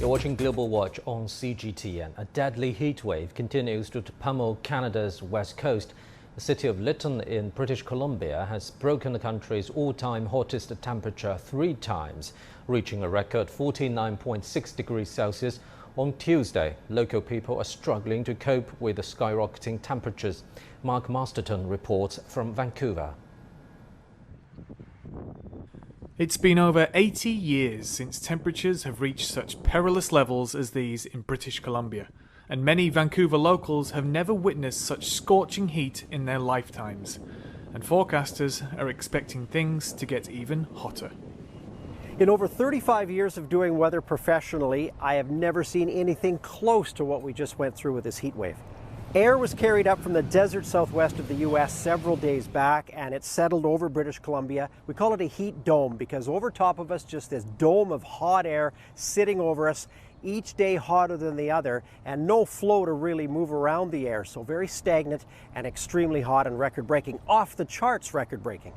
You're watching Global Watch on CGTN. A deadly heat wave continues to pummel Canada's west coast. The city of Lytton in British Columbia has broken the country's all-time hottest temperature 3 times, reaching a record 49.6 degrees Celsius on Tuesday. Local people are struggling to cope with the skyrocketing temperatures. Masterton reports from Vancouver. It's been over 80 years since temperatures have reached such perilous levels as these in British Columbia, and many Vancouver locals have never witnessed such scorching heat in their lifetimes, and forecasters are expecting things to get even hotter. In over 35 years of doing weather professionally, I have never seen anything close to what we just went through with this heat wave. Air was carried up from the desert southwest of the U.S. several days back, and it settled over British Columbia. We call it a heat dome because over top of us, just this dome of hot air sitting over us, each day hotter than the other, and no flow to really move around the air. So very stagnant and extremely hot and record-breaking, off the charts record-breaking.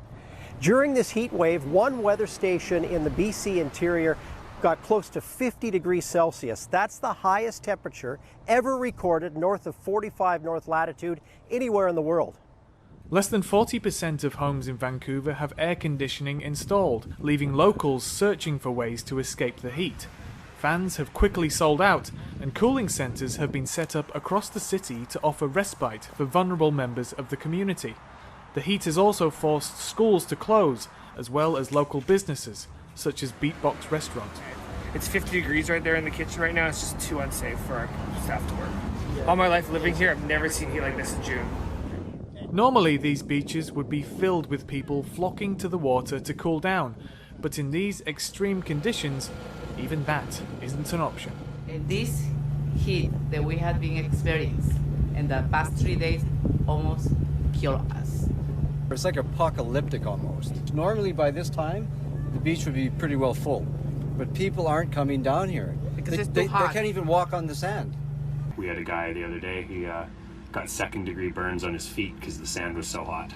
During this heat wave, one weather station in the BC interior got close to 50 degrees Celsius. That's the highest temperature ever recorded north of 45 north latitude anywhere in the world. Less than 40% of homes in Vancouver have air conditioning installed, leaving locals searching for ways to escape the heat. Fans have quickly sold out, and cooling centres have been set up across the city to offer respite for vulnerable members of the community. The heat has also forced schools to close, as well as local businesses, such as Beatbox Restaurant. It's 50 degrees right there in the kitchen right now. It's just too unsafe for our staff to work. All my life living here, I've never seen heat like this in June. Normally, these beaches would be filled with people flocking to the water to cool down, but in these extreme conditions, even that isn't an option. This heat that we have been experiencing in the past 3 days almost killed us. It's like apocalyptic almost. Normally by this time, the beach would be pretty well full, but people aren't coming down here. Because they can't even walk on the sand. We had a guy the other day, he got second-degree burns on his feet because the sand was so hot,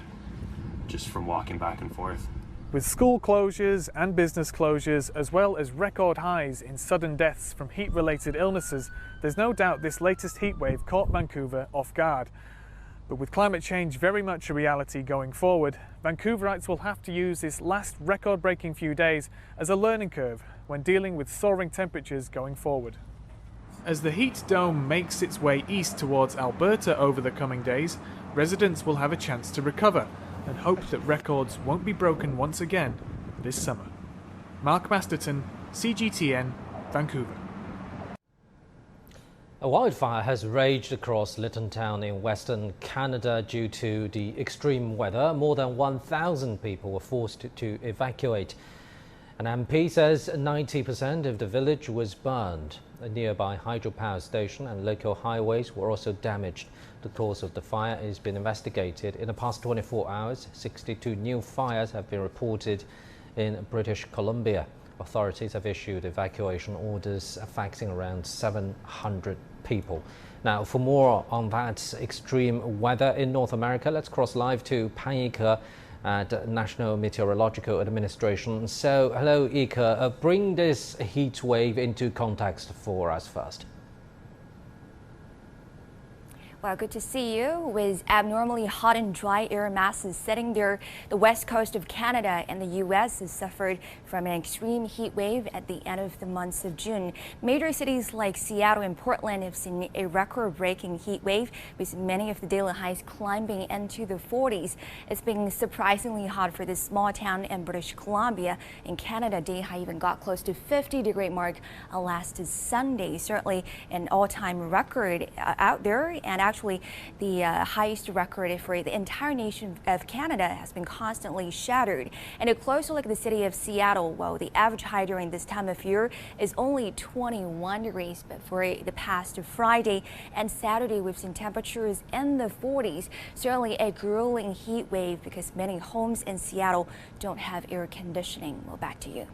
just from walking back and forth. With school closures and business closures, as well as record highs in sudden deaths from heat-related illnesses, there's no doubt this latest heat wave caught Vancouver off guard. But with climate change very much a reality going forward, Vancouverites will have to use this last record-breaking few days as a learning curve when dealing with soaring temperatures going forward. As the heat dome makes its way east towards Alberta over the coming days, residents will have a chance to recover and hope that records won't be broken once again this summer. Masterton, CGTN, Vancouver. A wildfire has raged across Lytton town in western Canada due to the extreme weather. More than 1,000 people were forced to evacuate. An MP says 90% of the village was burned. A nearby hydropower station and local highways were also damaged. The cause of the fire is being investigated. In the past 24 hours, 62 new fires have been reported in British Columbia. Authorities have issued evacuation orders affecting around 700 people. Now, for more on that extreme weather in North America, let's cross live to Pan Ika at National Meteorological Administration. So, hello, Ika. Bring this heat wave into context for us first. Well, good to see you. With abnormally hot and dry air masses setting the west coast of Canada and the U.S. has suffered from an extreme heat wave at the end of the month of June. Major cities like Seattle and Portland have seen a record-breaking heat wave, with many of the daily highs climbing into the 40s. It's been surprisingly hot for this small town in British Columbia. In Canada, day high even got close to 50-degree mark last Sunday. Certainly an all-time record out there, and actually the highest record for the entire nation of Canada has been constantly shattered. And a closer look at the city of Seattle, well, the average high during this time of year is only 21 degrees, but for the past Friday and Saturday we've seen temperatures in the 40s. Certainly a grueling heat wave because many homes in Seattle don't have air conditioning. Well, back to you.